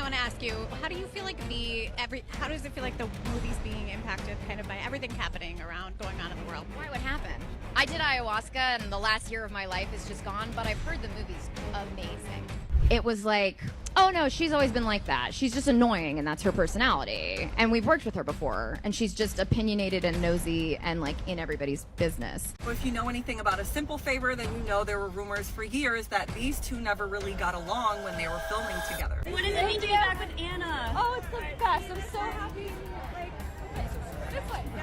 want to ask you, how do you feel like how does it feel like the movie's being impacted kind of by everything happening around going on in the world? Why would happen? I did ayahuasca and the last year of my life is just gone, but I've heard the movie's amazing. It was like, oh no, she's always been like that. She's just annoying and that's her personality. And we've worked with her before and she's just opinionated and nosy and like in everybody's business. If you know anything about A Simple Favor, then you know there were rumors for years that these two never really got along when they were filming together. What does it mean to be back with Anna? Oh, it's the best. I'm so happy.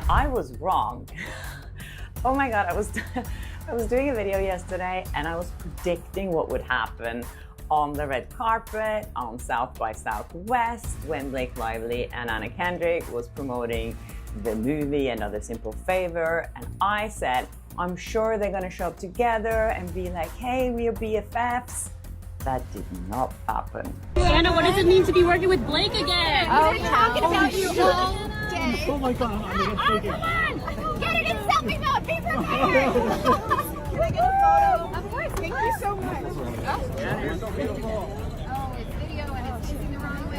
I was wrong. Oh my God, I was doing a video yesterday and I was predicting what would happen on the red carpet on South by Southwest when Blake Lively and Anna Kendrick was promoting the movie Another Simple Favor, and I said, I'm sure they're gonna show up together and be like, hey, we are BFFs. That did not happen. Anna, what does it mean to be working with Blake again? Oh, we're talking about you all day. Oh my God, I'm gonna take it. Come on! Get it in selfie mode! Be prepared! Can I get a photo? Of course, thank you so much. Yeah, you're so beautiful. Oh, it's video and it's facing the wrong way.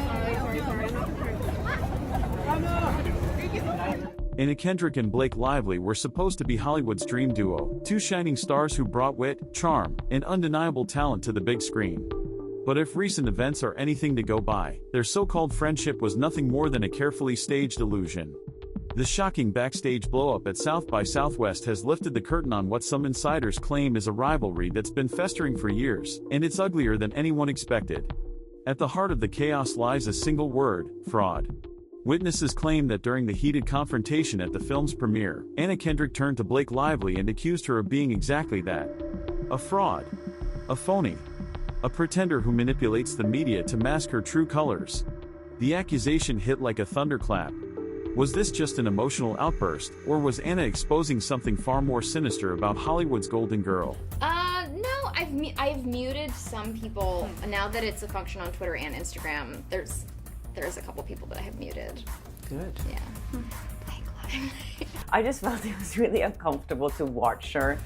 Anna Kendrick and Blake Lively were supposed to be Hollywood's dream duo, two shining stars who brought wit, charm, and undeniable talent to the big screen. But if recent events are anything to go by, their so-called friendship was nothing more than a carefully staged illusion. The shocking backstage blow-up at South by Southwest has lifted the curtain on what some insiders claim is a rivalry that's been festering for years, and it's uglier than anyone expected. At the heart of the chaos lies a single word: fraud. Witnesses claim that during the heated confrontation at the film's premiere, Anna Kendrick turned to Blake Lively and accused her of being exactly that. A fraud. A phony. A pretender who manipulates the media to mask her true colors. The accusation hit like a thunderclap. Was this just an emotional outburst, or was Anna exposing something far more sinister about Hollywood's golden girl? No, I've muted some people. Now that it's a function on Twitter and Instagram, there's a couple people that I have muted. Good. Yeah. I just felt it was really uncomfortable to watch her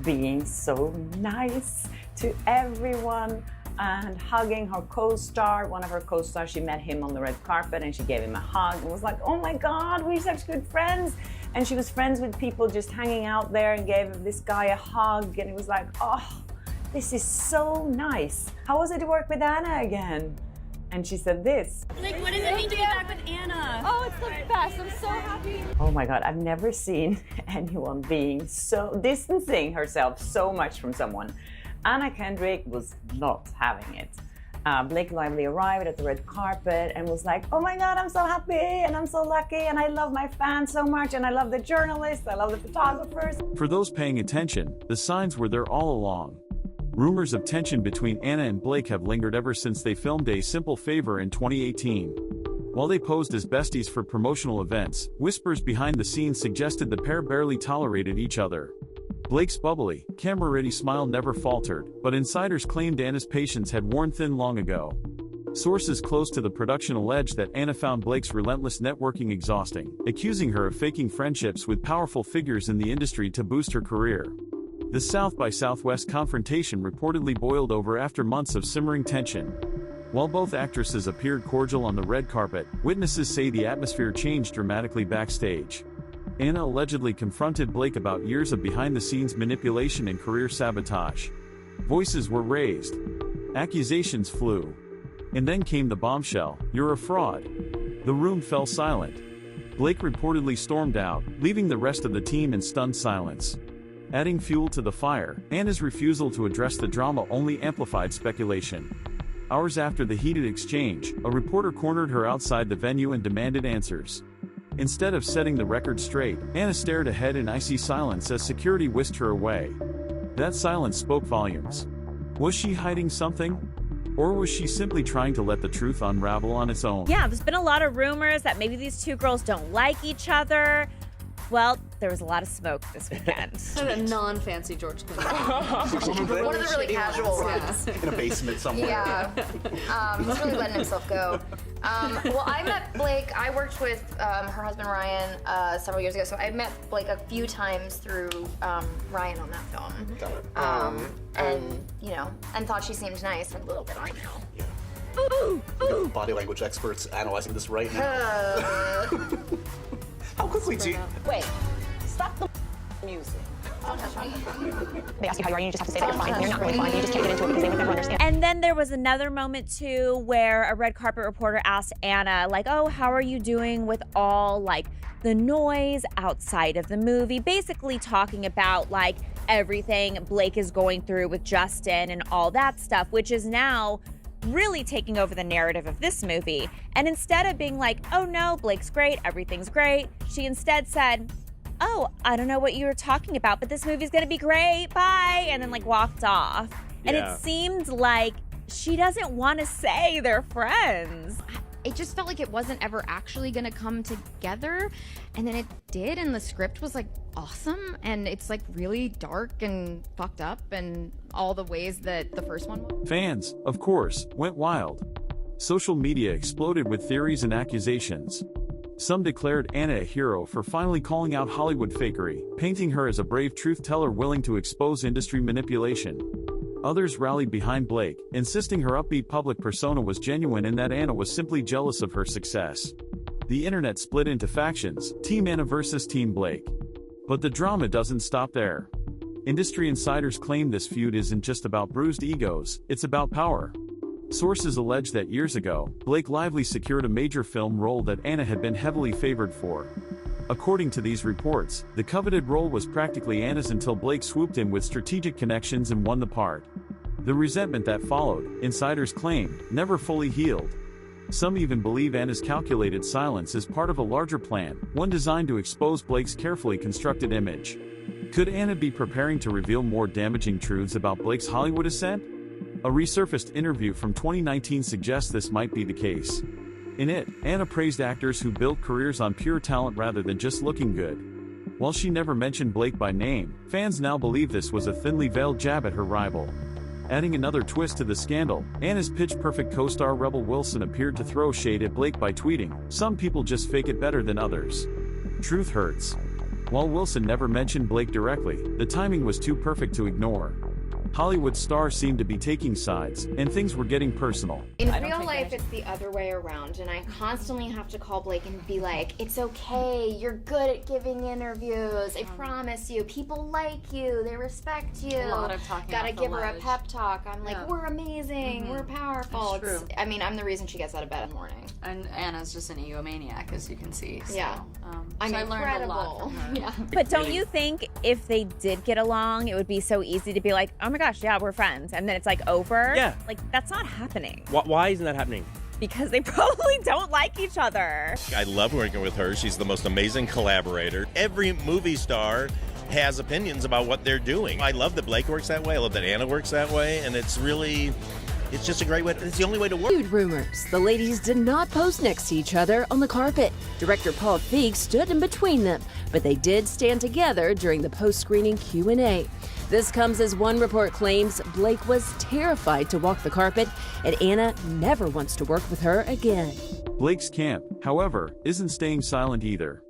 being so nice to everyone and hugging her co-star, one of her co-stars. She met him on the red carpet and she gave him a hug and was like, oh my God, we're such good friends. And she was friends with people just hanging out there and gave this guy a hug, and it was like, oh, this is so nice. How was it to work with Anna again? And she said this. Like, what does it mean to be back with Anna? Oh, it's the best. I'm so happy. Oh my God, I've never seen anyone being so distancing herself so much from someone. Anna Kendrick was not having it. Blake Lively arrived at the red carpet and was like, oh my God, I'm so happy and I'm so lucky and I love my fans so much and I love the journalists, I love the photographers. For those paying attention, the signs were there all along. Rumors of tension between Anna and Blake have lingered ever since they filmed A Simple Favor in 2018. While they posed as besties for promotional events, whispers behind the scenes suggested the pair barely tolerated each other. Blake's bubbly, camera-ready smile never faltered, but insiders claimed Anna's patience had worn thin long ago. Sources close to the production allege that Anna found Blake's relentless networking exhausting, accusing her of faking friendships with powerful figures in the industry to boost her career. The South by Southwest confrontation reportedly boiled over after months of simmering tension. While both actresses appeared cordial on the red carpet, witnesses say the atmosphere changed dramatically backstage. Anna allegedly confronted Blake about years of behind-the-scenes manipulation and career sabotage. Voices were raised. Accusations flew. And then came the bombshell: you're a fraud. The room fell silent. Blake reportedly stormed out, leaving the rest of the team in stunned silence. Adding fuel to the fire, Anna's refusal to address the drama only amplified speculation. Hours after the heated exchange, a reporter cornered her outside the venue and demanded answers. Instead of setting the record straight, Anna stared ahead in icy silence as security whisked her away. That silence spoke volumes. Was she hiding something? Or was she simply trying to let the truth unravel on its own? Yeah, there's been a lot of rumors that maybe these two girls don't like each other. Well, there was a lot of smoke this weekend. A non-fancy George Clooney. One of the really casual ones. In a basement somewhere. Yeah. He's really letting himself go. Well, I met Blake. I worked with her husband Ryan several years ago, so I met Blake a few times through Ryan on that film. Got it. And thought she seemed nice for a little bit. I know. Yeah. Body language experts analyzing this right now. How quickly do you... Wait, stop the music. They ask you how you are, and you just have to say that you're fine. And you're not really fine. You just can't get into it because they would never understand. And then there was another moment too where a red carpet reporter asked Anna, like, oh, how are you doing with all like the noise outside of the movie? Basically talking about like everything Blake is going through with Justin and all that stuff, which is now really taking over the narrative of this movie. And instead of being like, oh no, Blake's great, everything's great, she instead said, oh, I don't know what you were talking about, but this movie's gonna be great, bye, and then like walked off. And it seemed like she doesn't want to say they're friends. It just felt like it wasn't ever actually gonna come together, and then it did, and the script was like awesome, and it's like really dark and fucked up and all the ways that the first one was. Fans, of course, went wild. Social media exploded with theories and accusations. Some declared Anna a hero for finally calling out Hollywood fakery, painting her as a brave truth-teller willing to expose industry manipulation. Others rallied behind Blake, insisting her upbeat public persona was genuine and that Anna was simply jealous of her success. The internet split into factions, Team Anna versus Team Blake. But the drama doesn't stop there. Industry insiders claim this feud isn't just about bruised egos, it's about power. Sources allege that years ago, Blake Lively secured a major film role that Anna had been heavily favored for. According to these reports, the coveted role was practically Anna's until Blake swooped in with strategic connections and won the part. The resentment that followed, insiders claim, never fully healed. Some even believe Anna's calculated silence is part of a larger plan, one designed to expose Blake's carefully constructed image. Could Anna be preparing to reveal more damaging truths about Blake's Hollywood ascent? A resurfaced interview from 2019 suggests this might be the case. In it, Anna praised actors who built careers on pure talent rather than just looking good. While she never mentioned Blake by name, fans now believe this was a thinly veiled jab at her rival. Adding another twist to the scandal, Anna's pitch-perfect co-star Rebel Wilson appeared to throw shade at Blake by tweeting, "Some people just fake it better than others. Truth hurts." While Wilson never mentioned Blake directly, the timing was too perfect to ignore. Hollywood stars seemed to be taking sides, and things were getting personal. In real life, it's the other way around, and I constantly have to call Blake and be like, it's okay, you're good at giving interviews, I promise you, people like you, they respect you. A lot of talking. Gotta give her a pep talk. I'm like, we're amazing, we're powerful. That's true. I mean, I'm the reason she gets out of bed in the morning. And Anna's just an egomaniac, as you can see. So, Yeah. I'm so I incredible. learned a lot from her. Yeah. But don't you think if they did get along, it would be so easy to be like, oh my gosh, yeah, we're friends, and then it's like over? Yeah. Like, that's not happening. Why isn't that happening? Because they probably don't like each other. I love working with her. She's the most amazing collaborator. Every movie star has opinions about what they're doing. I love that Blake works that way. I love that Anna works that way. And it's just a great way. It's the only way to work. Feud rumors. The ladies did not pose next to each other on the carpet. Director Paul Feig stood in between them, but they did stand together during the post-screening Q&A. This comes as one report claims Blake was terrified to walk the carpet, and Anna never wants to work with her again. Blake's camp, however, isn't staying silent either.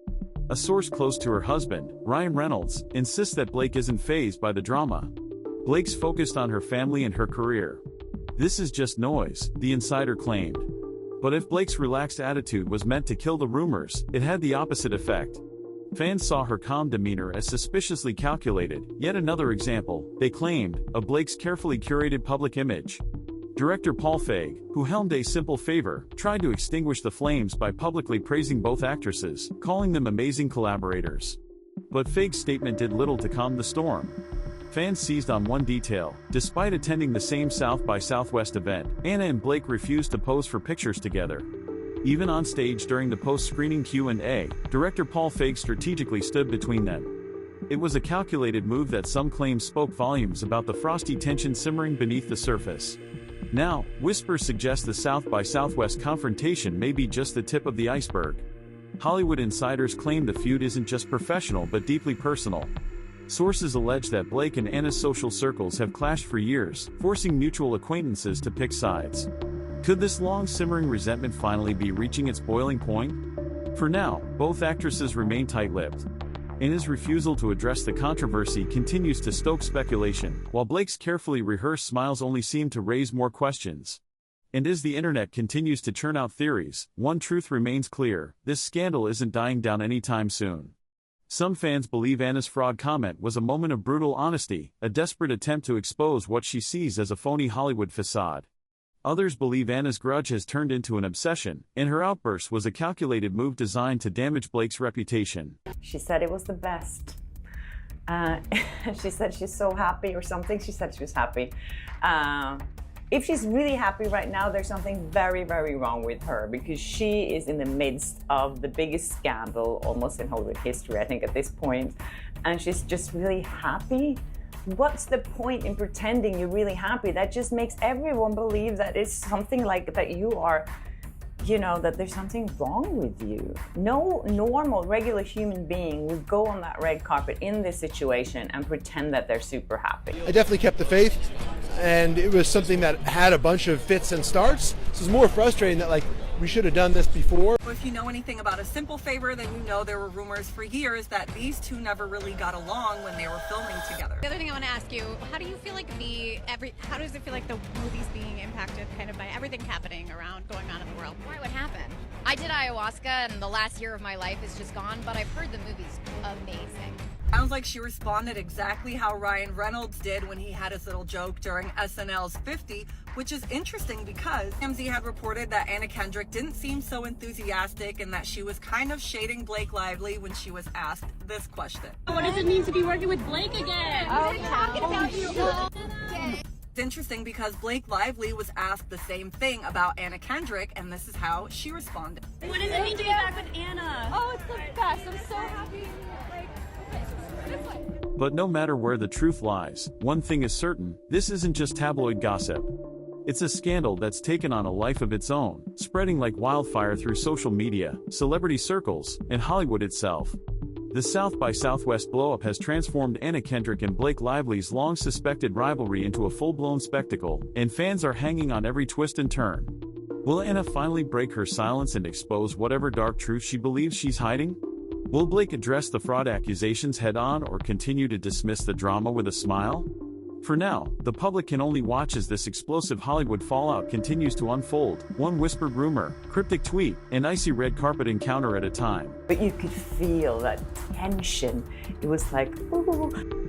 A source close to her husband, Ryan Reynolds, insists that Blake isn't fazed by the drama. Blake's focused on her family and her career. This is just noise, the insider claimed. But if Blake's relaxed attitude was meant to kill the rumors, it had the opposite effect. Fans saw her calm demeanor as suspiciously calculated, yet another example, they claimed, of Blake's carefully curated public image. Director Paul Feig, who helmed A Simple Favor, tried to extinguish the flames by publicly praising both actresses, calling them amazing collaborators. But Feig's statement did little to calm the storm. Fans seized on one detail. Despite attending the same South by Southwest event, Anna and Blake refused to pose for pictures together. Even on stage during the post-screening Q&A, director Paul Feig strategically stood between them. It was a calculated move that some claim spoke volumes about the frosty tension simmering beneath the surface. Now, whispers suggest the South by Southwest confrontation may be just the tip of the iceberg. Hollywood insiders claim the feud isn't just professional but deeply personal. Sources allege that Blake and Anna's social circles have clashed for years, forcing mutual acquaintances to pick sides. Could this long-simmering resentment finally be reaching its boiling point? For now, both actresses remain tight-lipped. Anna's refusal to address the controversy continues to stoke speculation, while Blake's carefully rehearsed smiles only seem to raise more questions. And as the internet continues to churn out theories, one truth remains clear: this scandal isn't dying down anytime soon. Some fans believe Anna's fraud comment was a moment of brutal honesty, a desperate attempt to expose what she sees as a phony Hollywood facade. Others believe Anna's grudge has turned into an obsession, and her outburst was a calculated move designed to damage Blake's reputation. She said it was the best. She said she's so happy or something. She said she was happy. If she's really happy right now, there's something very, very wrong with her, because she is in the midst of the biggest scandal almost in Hollywood history, I think, at this point, and she's just really happy. What's the point in pretending you're really happy? That just makes everyone believe that it's something like that you are, you know, that there's something wrong with you. No normal, regular human being would go on that red carpet in this situation and pretend that they're super happy. I definitely kept the faith, and it was something that had a bunch of fits and starts. So it was more frustrating that, like, we should have done this before. If you know anything about A Simple Favor, then you know there were rumors for years that these two never really got along when they were filming together. The other thing I want to ask you, how do you feel like how does it feel like the movie's being impacted kind of by everything happening around going on in the world? Why would happen? I did ayahuasca and the last year of my life is just gone, but I've heard the movie's amazing. Sounds like she responded exactly how Ryan Reynolds did when he had his little joke during SNL's 50, which is interesting because TMZ had reported that Anna Kendrick didn't seem so enthusiastic and that she was kind of shading Blake Lively when she was asked this question. What does it mean to be working with Blake again? We're talking about you all day. It's interesting because Blake Lively was asked the same thing about Anna Kendrick, and this is how she responded. What does it mean to be back with Anna? Oh, it's the best. I'm so happy. But no matter where the truth lies, one thing is certain: this isn't just tabloid gossip. It's a scandal that's taken on a life of its own, spreading like wildfire through social media, celebrity circles, and Hollywood itself. The South by Southwest blow-up has transformed Anna Kendrick and Blake Lively's long-suspected rivalry into a full-blown spectacle, and fans are hanging on every twist and turn. Will Anna finally break her silence and expose whatever dark truth she believes she's hiding? Will Blake address the fraud accusations head-on or continue to dismiss the drama with a smile? For now, the public can only watch as this explosive Hollywood fallout continues to unfold, one whispered rumor, cryptic tweet, and icy red carpet encounter at a time. But you could feel that tension. It was like, ooh.